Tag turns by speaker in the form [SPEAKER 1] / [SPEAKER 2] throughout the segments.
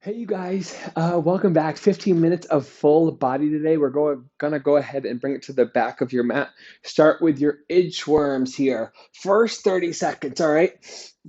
[SPEAKER 1] Hey, you guys, welcome back. 15 minutes of full body today. We're gonna go ahead and bring it to the back of your mat. Start with your inchworms here. First 30 seconds, all right?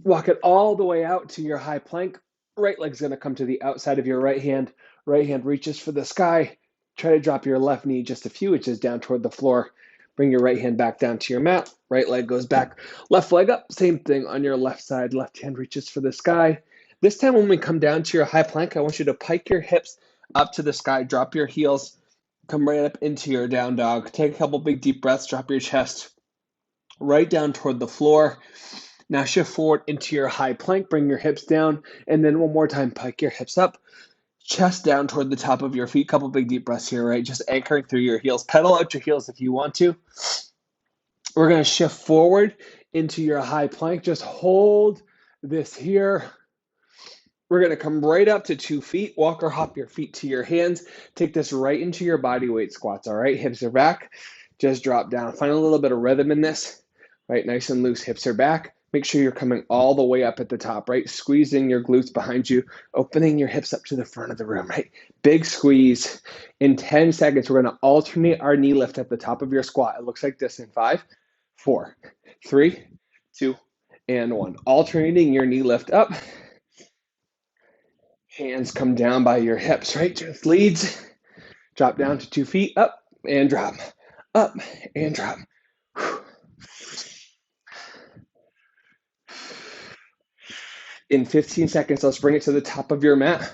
[SPEAKER 1] Walk it all the way out to your high plank. Right leg's gonna come to the outside of your right hand. Right hand reaches for the sky. Try to drop your left knee just a few inches down toward the floor. Bring your right hand back down to your mat. Right leg goes back. Left leg up. Same thing on your left side. Left hand reaches for the sky. This time when we come down to your high plank, I want you to pike your hips up to the sky, drop your heels, come right up into your down dog. Take a couple big deep breaths, drop your chest right down toward the floor. Now shift forward into your high plank, bring your hips down, and then one more time, pike your hips up, chest down toward the top of your feet. Couple big deep breaths here, right? Just anchoring through your heels. Pedal out your heels if you want to. We're going to shift forward into your high plank. Just hold this here. We're going to come right up to 2 feet. Walk or hop your feet to your hands. Take this right into your body weight squats, all right? Hips are back. Just drop down. Find a little bit of rhythm in this, right? Nice and loose. Hips are back. Make sure you're coming all the way up at the top, right? Squeezing your glutes behind you, opening your hips up to the front of the room, right? Big squeeze. In 10 seconds, we're going to alternate our knee lift at the top of your squat. It looks like this in 5, 4, 3, 2, and 1. Alternating your knee lift up. Hands come down by your hips, right? Just leads. Drop down to 2 feet, up and drop, up and drop. In 15 seconds, let's bring it to the top of your mat.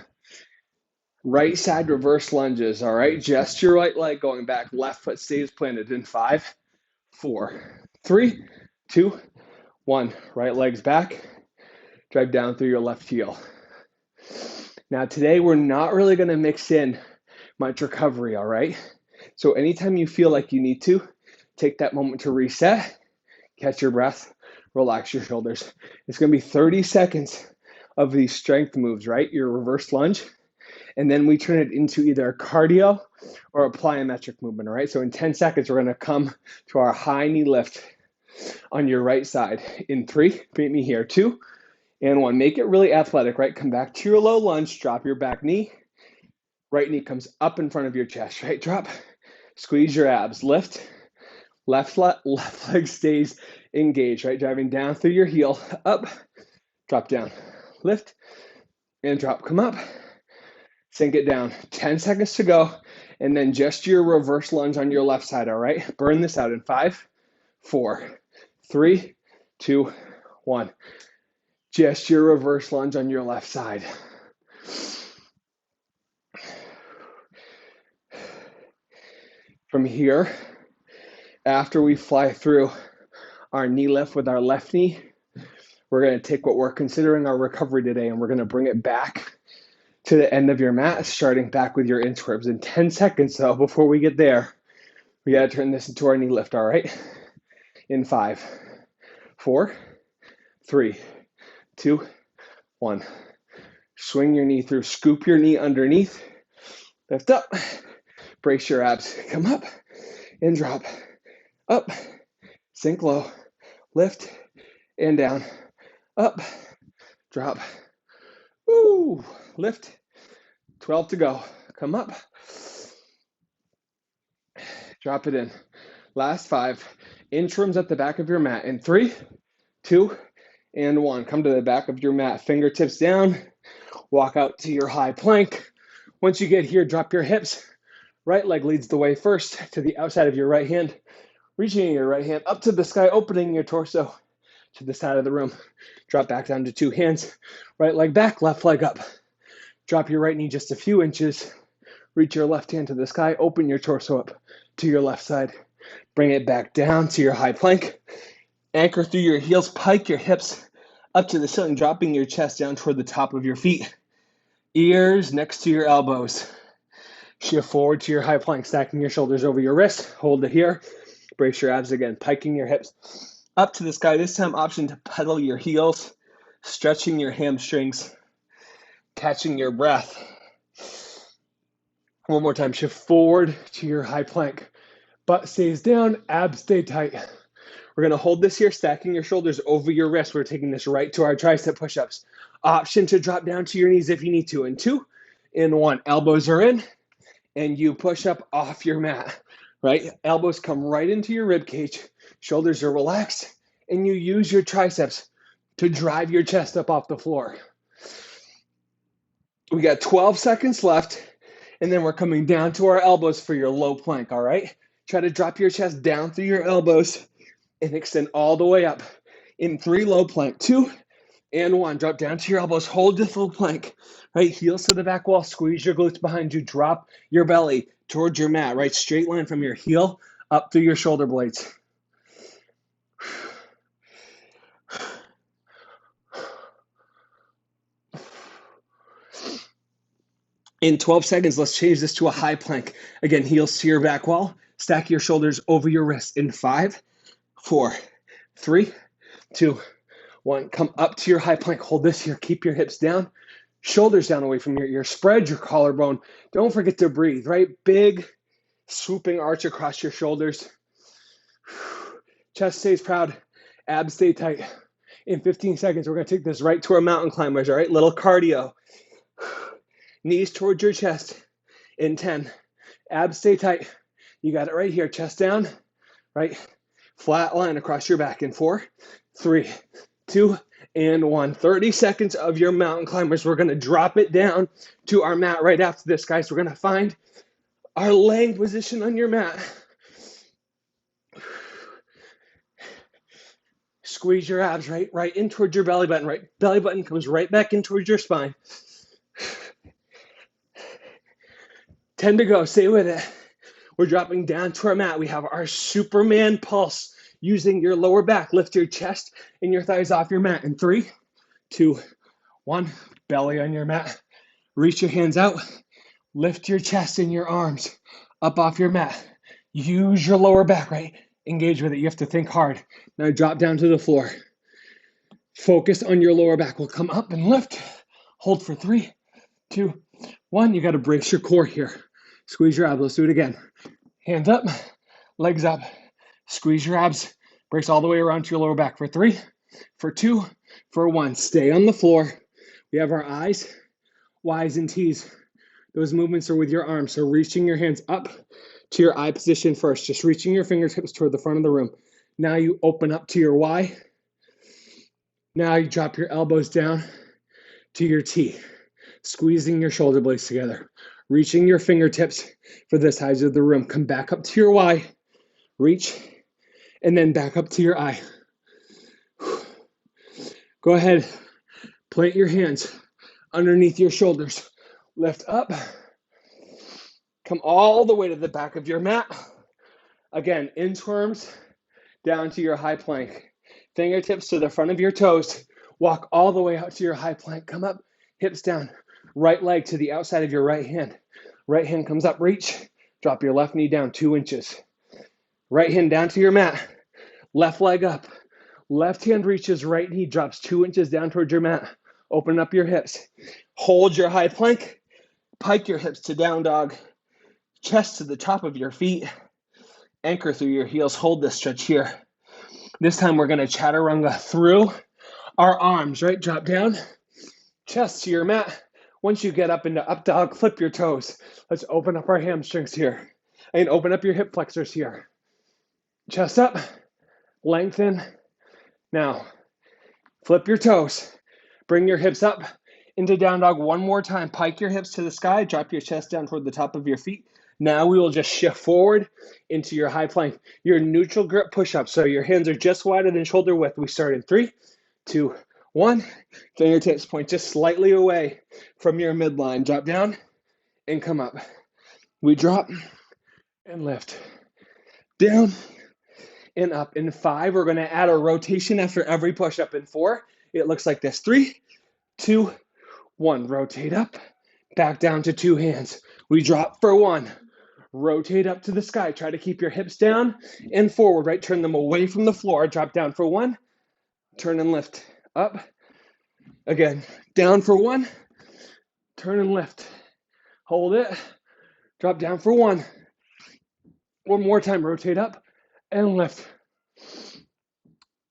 [SPEAKER 1] Right side reverse lunges, all right? Just your right leg going back. Left foot stays planted in 5, 4, 3, 2, 1. Right leg's back. Drive down through your left heel. Now today, we're not really going to mix in much recovery, all right? So anytime you feel like you need to, take that moment to reset, catch your breath, relax your shoulders. It's going to be 30 seconds of these strength moves, right? Your reverse lunge, and then we turn it into either a cardio or a plyometric movement, all right? So in 10 seconds, we're going to come to our high knee lift on your right side. In 3, meet me here, 2, and 1. Make it really athletic, right? Come back to your low lunge, drop your back knee. Right knee comes up in front of your chest, right? Drop, squeeze your abs, lift, left leg stays engaged, right? Driving down through your heel, up, drop down, lift, and drop. Come up, sink it down. 10 seconds to go, and then just your reverse lunge on your left side, all right? Burn this out in 5, 4, 3, 2, 1. Just your reverse lunge on your left side. From here, after we fly through our knee lift with our left knee, we're going to take what we're considering our recovery today, and we're going to bring it back to the end of your mat, starting back with your inchworms. In 10 seconds, though, before we get there, we got to turn this into our knee lift, all right? In 5, 4, 3, 2, 1. Swing your knee through, scoop your knee underneath, lift up, brace your abs, come up and drop, up, sink low, lift and down, up, drop, ooh, lift, 12 to go, come up, drop it in, last 5, inchworms at the back of your mat, in 3, 2, and 1, come to the back of your mat, fingertips down, walk out to your high plank. Once you get here, drop your hips, right leg leads the way first to the outside of your right hand, reaching your right hand up to the sky, opening your torso to the side of the room. Drop back down to 2 hands, right leg back, left leg up. Drop your right knee just a few inches, reach your left hand to the sky, open your torso up to your left side. Bring it back down to your high plank. Anchor through your heels, pike your hips up to the ceiling, dropping your chest down toward the top of your feet. Ears next to your elbows. Shift forward to your high plank, stacking your shoulders over your wrists. Hold it here. Brace your abs again, piking your hips up to the sky. This time, option to pedal your heels, stretching your hamstrings, catching your breath. One more time, shift forward to your high plank. Butt stays down, abs stay tight. We're going to hold this here, stacking your shoulders over your wrists. We're taking this right to our tricep push-ups. Option to drop down to your knees if you need to. In 2, in 1, elbows are in, and you push up off your mat, right? Elbows come right into your rib cage, shoulders are relaxed, and you use your triceps to drive your chest up off the floor. We got 12 seconds left, and then we're coming down to our elbows for your low plank, all right? Try to drop your chest down through your elbows and extend all the way up. In 3, low plank. 2 and 1, drop down to your elbows, hold this low plank, right? Heels to the back wall, squeeze your glutes behind you, drop your belly towards your mat, right? Straight line from your heel up through your shoulder blades. In 12 seconds, let's change this to a high plank. Again, heels to your back wall, stack your shoulders over your wrists. In 5, 4, 3, 2, 1. Come up to your high plank. Hold this here. Keep your hips down. Shoulders down away from your ear. Spread your collarbone. Don't forget to breathe, right? Big, swooping arch across your shoulders. Chest stays proud. Abs stay tight. In 15 seconds, we're going to take this right to our mountain climbers, all right? Little cardio. Knees towards your chest. In 10. Abs stay tight. You got it right here. Chest down, right? Flat line across your back. In 4, 3, 2, and 1. 30 seconds of your mountain climbers. We're going to drop it down to our mat right after this, guys. We're going to find our laying position on your mat. Squeeze your abs right in towards your belly button. Right, belly button comes right back in towards your spine. 10 to go. Stay with it. We're dropping down to our mat. We have our Superman pulse. Using your lower back, lift your chest and your thighs off your mat. In 3, 2, 1. Belly on your mat. Reach your hands out. Lift your chest and your arms up off your mat. Use your lower back, right? Engage with it. You have to think hard. Now drop down to the floor. Focus on your lower back. We'll come up and lift. Hold for 3, 2, 1. You got to brace your core here. Squeeze your abs. Let's do it again. Hands up, legs up. Squeeze your abs. Brace all the way around to your lower back for 3, for 2, for 1. Stay on the floor. We have our I's, Y's, and T's. Those movements are with your arms. So reaching your hands up to your I position first. Just reaching your fingertips toward the front of the room. Now you open up to your Y. Now you drop your elbows down to your T. Squeezing your shoulder blades together. Reaching your fingertips for the sides of the room. Come back up to your Y. Reach. And then back up to your I. Go ahead. Plant your hands underneath your shoulders. Lift up. Come all the way to the back of your mat. Again, inchworms down to your high plank. Fingertips to the front of your toes. Walk all the way out to your high plank. Come up, hips down. Right leg to the outside of your right hand. Right hand comes up, reach. Drop your left knee down 2 inches. Right hand down to your mat. Left leg up. Left hand reaches, right knee drops 2 inches down towards your mat. Open up your hips. Hold your high plank. Pike your hips to down dog. Chest to the top of your feet. Anchor through your heels. Hold this stretch here. This time we're going to chaturanga through our arms, right? Drop down. Chest to your mat. Once you get up into up dog, flip your toes. Let's open up our hamstrings here. And open up your hip flexors here. Chest up. Lengthen. Now, flip your toes. Bring your hips up into down dog one more time. Pike your hips to the sky. Drop your chest down toward the top of your feet. Now we will just shift forward into your high plank. Your neutral grip push-up. So your hands are just wider than shoulder width. We start in 3, 2, 1. Fingertips point just slightly away from your midline. Drop down and come up. We drop and lift. Down and up. In 5, we're going to add a rotation after every push-up. In 4, it looks like this. 3, 2, 1. Rotate up, back down to 2 hands. We drop for 1. Rotate up to the sky. Try to keep your hips down and forward, right? Turn them away from the floor. Drop down for 1. Turn and lift. Up. Again. Down for 1. Turn and lift. Hold it. Drop down for 1. One more time. Rotate up and lift.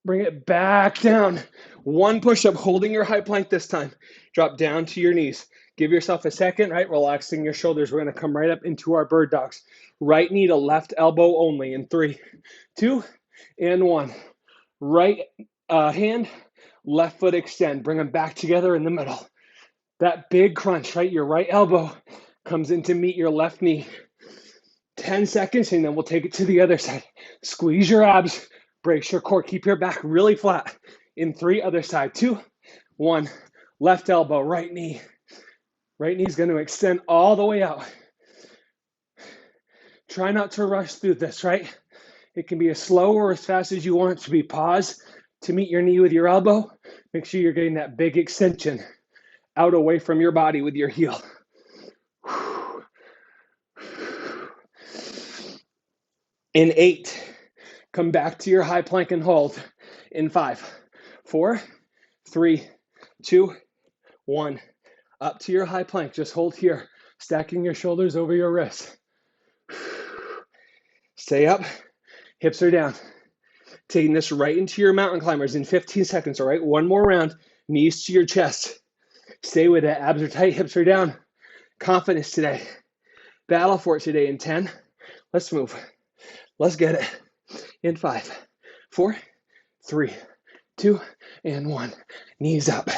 [SPEAKER 1] Bring it back down. One push-up, holding your high plank this time. Drop down to your knees. Give yourself a second, right? Relaxing your shoulders. We're going to come right up into our bird dogs. Right knee to left elbow only in 3, 2, and 1. Right hand, left foot extend. Bring them back together in the middle. That big crunch, right? Your right elbow comes in to meet your left knee. 10 seconds, and then we'll take it to the other side. Squeeze your abs, brace your core, keep your back really flat. In 3, other side. 2, 1. Left elbow, right knee. Right knee is going to extend all the way out. Try not to rush through this, right? It can be as slow or as fast as you want it to be. Pause to meet your knee with your elbow. Make sure you're getting that big extension out away from your body with your heel. In 8, come back to your high plank and hold. In 5, 4, 3, 2, 1. Up to your high plank. Just hold here, stacking your shoulders over your wrists. Stay up, hips are down. Taking this right into your mountain climbers in 15 seconds, all right? One more round, knees to your chest. Stay with it, abs are tight, hips are down. Confidence today. Battle for it today in 10. Let's move. Let's get it. In 5, 4, 3, 2, and 1. Knees up.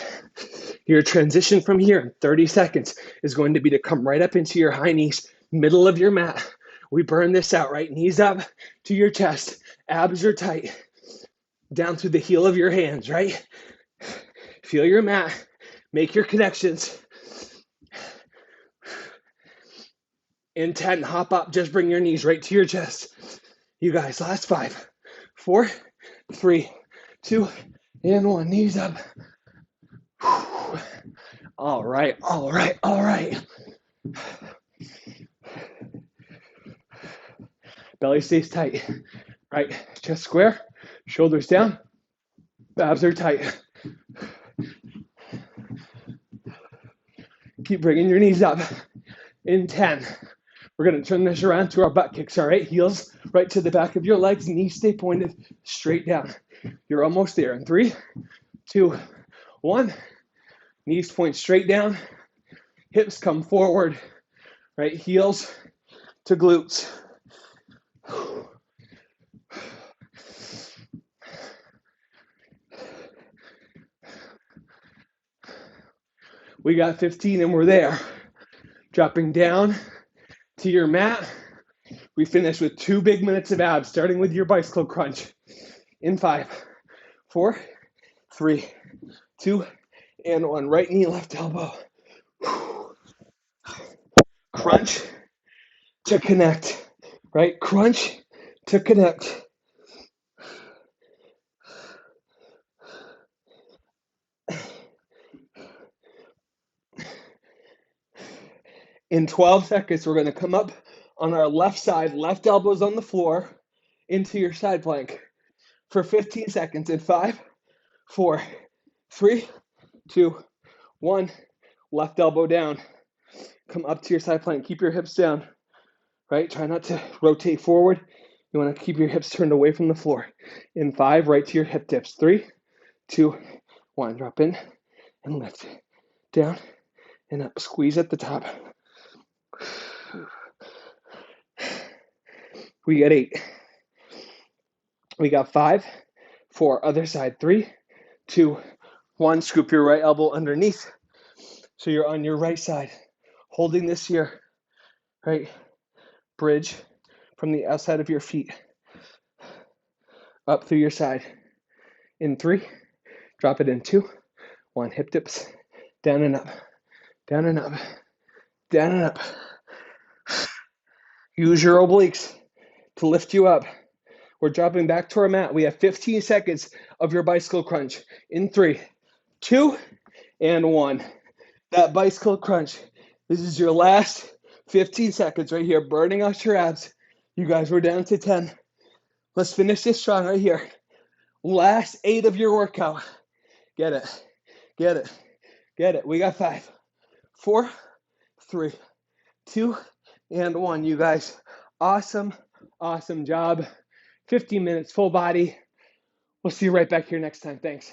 [SPEAKER 1] Your transition from here in 30 seconds is going to be to come right up into your high knees, middle of your mat. We burn this out, right? Knees up to your chest. Abs are tight. Down through the heel of your hands, right? Feel your mat. Make your connections. In 10, hop up. Just bring your knees right to your chest. You guys, last 5, 4, 3, 2, and 1. Knees up. All right, all right, all right. Belly stays tight, right? Chest square, shoulders down, abs are tight. Keep bringing your knees up. In 10, we're gonna turn this around to our butt kicks, all right? Heels right to the back of your legs, knees stay pointed straight down. You're almost there. In 3, 2, 1. Knees point straight down, hips come forward, right? Heels to glutes. We got 15 and we're there. Dropping down to your mat. We finish with 2 big minutes of abs, starting with your bicycle crunch. In 5, 4, 3, 2, and 1. Right knee, left elbow. Crunch to connect, right? Crunch to connect. In 12 seconds, we're going to come up on our left side, left elbows on the floor, into your side plank for 15 seconds. In 5, 4, 3, 2, 1. Left elbow down. Come up to your side plank. Keep your hips down, right? Try not to rotate forward. You want to keep your hips turned away from the floor. In 5, right to your hip dips. 3, 2, 1. Drop in and lift. Down and up. Squeeze at the top. We got 8. We got 5, 4. Other side. 3, 2, 1. Scoop your right elbow underneath. So you're on your right side. Holding this here, right? Bridge from the outside of your feet. Up through your side. In 3, drop it in 2, 1. Hip dips. Down and up. Down and up. Down and up. Use your obliques to lift you up. We're dropping back to our mat. We have 15 seconds of your bicycle crunch. In 3, 2, and 1. That bicycle crunch. This is your last 15 seconds right here, burning out your abs. You guys, we're down to 10. Let's finish this strong right here. Last 8 of your workout. Get it. Get it. Get it. We got 5, 4, 3, 2, and 1. You guys, awesome, awesome job. 15 minutes, full body. We'll see you right back here next time. Thanks.